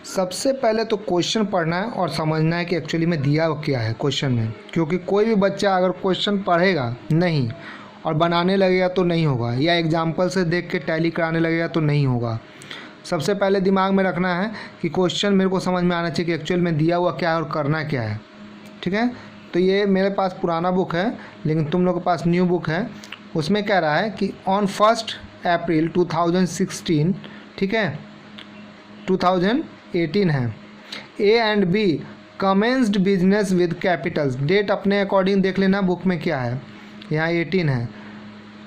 सबसे पहले तो क्वेश्चन पढ़ना है और समझना है कि एक्चुअली में दिया क्या है क्वेश्चन में, क्योंकि कोई भी बच्चा अगर क्वेश्चन पढ़ेगा नहीं और बनाने लगेगा तो नहीं होगा, या एग्जाम्पल से देख के टैली कराने लगेगा तो नहीं होगा। सबसे पहले दिमाग में रखना है कि क्वेश्चन मेरे को समझ में आना चाहिए कि एक्चुअल में दिया हुआ क्या है और करना क्या है। ठीक है, तो ये मेरे पास पुराना बुक है, लेकिन तुम लोग के पास न्यू बुक है। उसमें कह रहा है कि ऑन 1 अप्रैल 2016, ठीक है 2018 है, A and B commenced business with capitals. Date अपने अकॉर्डिंग देख लेना बुक में क्या है, यहाँ 18 है।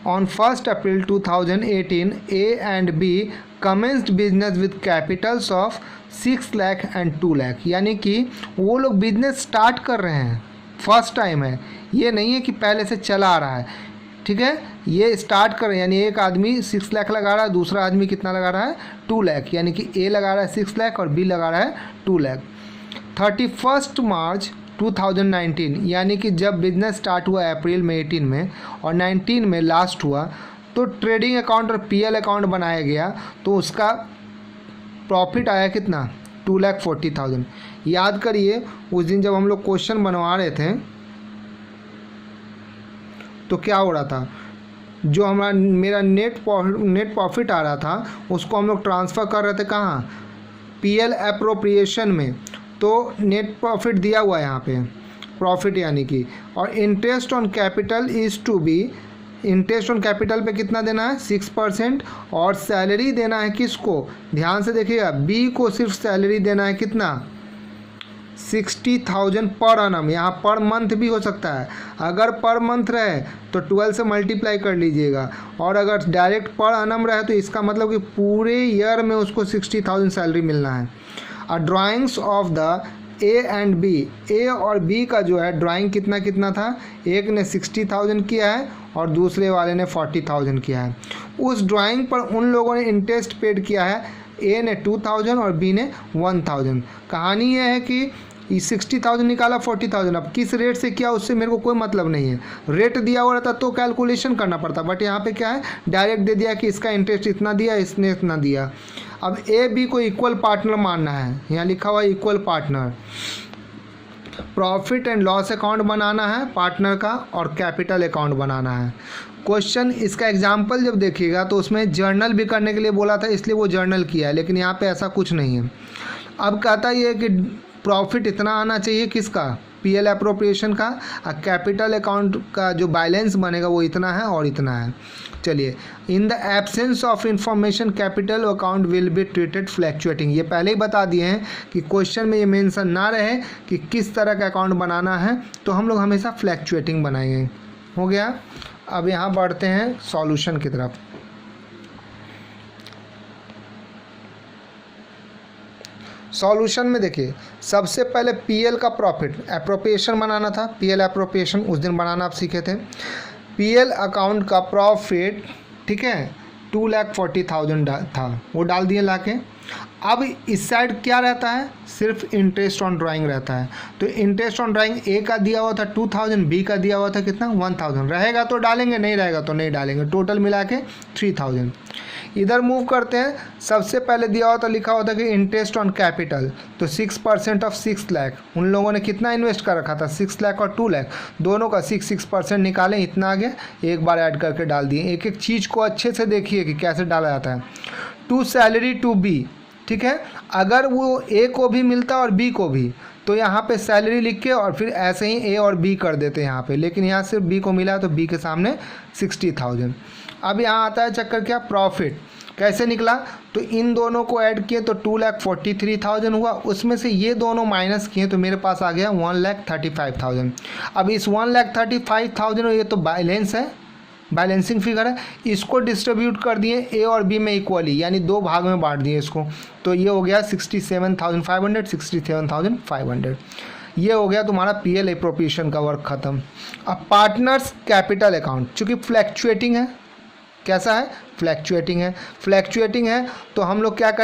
On 1 April 2018 A and B commenced business with capitals of 6 lakh and 2 lakh, यानी कि वो लोग बिजनेस स्टार्ट कर रहे हैं, फर्स्ट टाइम है, ये नहीं है कि पहले से चला आ रहा है। ठीक है, ये स्टार्ट कर रहे हैं, यानी एक आदमी 6 लाख लगा रहा है, दूसरा आदमी कितना लगा रहा है 2 लाख, यानी कि ए लगा रहा है 6 लाख और बी लगा रहा है 2 लाख। 31 मार्च 2019, यानी कि जब बिजनेस स्टार्ट हुआ अप्रैल में 18 में और 19 में लास्ट हुआ, तो ट्रेडिंग अकाउंट और पीएल अकाउंट बनाया गया, तो उसका प्रॉफिट आया कितना 2,40,000। याद करिए उस दिन जब हम लोग क्वेश्चन बनवा रहे थे तो क्या हो रहा था, जो हमारा मेरा नेट प्रॉफिट आ रहा था उसको हम लोग ट्रांसफ़र कर रहे थे कहाँ, पीएल अप्रोप्रिएशन में। तो नेट प्रॉफिट दिया हुआ है यहाँ पे प्रॉफिट, यानी कि, और interest on capital is to be, interest on capital पे कितना देना है 6%, और सैलरी देना है किसको, ध्यान से देखिएगा, बी को सिर्फ सैलरी देना है कितना 60,000 पर annum। यहाँ पर मंथ भी हो सकता है, अगर पर मंथ रहे तो 12 से मल्टीप्लाई कर लीजिएगा, और अगर डायरेक्ट पर annum रहे तो इसका मतलब कि पूरे ईयर में उसको 60,000 सैलरी मिलना है। और drawings of the A and B, A और बी का जो है ड्राइंग कितना कितना था, एक ने 60,000 किया है और दूसरे वाले ने 40,000 किया है। उस ड्राइंग पर उन लोगों ने इंटरेस्ट पेड किया है, ए ने 2,000 और बी ने 1,000। कहानी यह है कि 60,000 निकाला 40,000, अब किस रेट से किया उससे मेरे को कोई मतलब नहीं है, रेट दिया हुआ रहता तो कैलकुलेशन करना पड़ता, बट यहाँ पे क्या है डायरेक्ट दे दिया कि इसका इंटरेस्ट इतना दिया, इसने इतना दिया। अब ए बी को इक्वल पार्टनर मानना है, यहाँ लिखा हुआ है equal partner. Profit and loss account बनाना है पार्टनर का और कैपिटल अकाउंट बनाना है। क्वेश्चन इसका एग्जाम्पल जब देखिएगा तो उसमें जर्नल भी करने के लिए बोला था, इसलिए वो जर्नल किया है, लेकिन यहाँ पे ऐसा कुछ नहीं है। अब कहता ये कि प्रॉफिट इतना आना चाहिए किसका, पीएल अप्रोप्रिएशन का, और कैपिटल अकाउंट का जो बैलेंस बनेगा वो इतना है और इतना है। चलिए, in the absence of information capital account will be treated fluctuating. ये पहले ही बता दिए हैं कि क्वेश्चन में ये मेंशन ना रहे कि किस तरह का अकाउंट बनाना है, तो हम लोग हमेशा फ्लैक्चुएटिंग बनाएंगे। हो गया, अब यहाँ बढ़ते हैं सॉल्यूशन की तरफ। सॉल्यूशन में देखिए, सबसे पहले पीएल का प्रॉफिट अप्रोप्रिएशन बनाना था, पीएल अप्रोप्रिएशन उस दिन बनाना आप सीखे थे। पीएल अकाउंट का प्रॉफिट, ठीक है 2,40,000 था, वो डाल दिए लाके। अब इस साइड क्या रहता है, सिर्फ इंटरेस्ट ऑन ड्राइंग रहता है, तो इंटरेस्ट ऑन ड्राइंग ए का दिया हुआ था 2,000, बी का दिया हुआ था कितना 1,000, रहेगा तो डालेंगे, नहीं रहेगा तो नहीं डालेंगे, टोटल मिला के 3,000। इधर मूव करते हैं, सबसे पहले दिया हुआ था, लिखा हुआ था कि इंटरेस्ट ऑन कैपिटल, तो 6% ऑफ 6 लाख, उन लोगों ने कितना इन्वेस्ट कर रखा था 6 लाख और 2 लाख, दोनों का 6% निकालें, इतना आ गया, एक बार ऐड करके डाल दिए। एक एक चीज़ को अच्छे से देखिए कि कैसे डाला जाता है। टू सैलरी टू बी, ठीक है, अगर वो ए को भी मिलता और बी को भी, तो यहाँ पे सैलरी लिख के और फिर ऐसे ही ए और बी कर देते हैं यहाँ पे, लेकिन यहाँ सिर्फ बी को मिला तो बी के सामने 60,000। अब यहाँ आता है चक्कर क्या, प्रॉफिट कैसे निकला, तो इन दोनों को ऐड किए तो 2,43,000 हुआ, उसमें से ये दोनों माइनस किए तो मेरे पास आ गया 1,35,000। अब इस 1,35,000 ये तो बैलेंस है, बैलेंसिंग फिगर है, इसको डिस्ट्रीब्यूट कर दिए ए और बी में इक्वली, यानी दो भाग में बांट दिए इसको, तो ये हो गया 67,500, 67,500। ये हो गया तुम्हारा पीएल एप्रोप्रिएशन का वर्क खत्म। अब पार्टनर्स कैपिटल अकाउंट, चूँकि फ्लैक्चुएटिंग है, कैसा है फ्लैक्चुएटिंग है, फ्लैक्चुएटिंग है तो हम लोग क्या करें,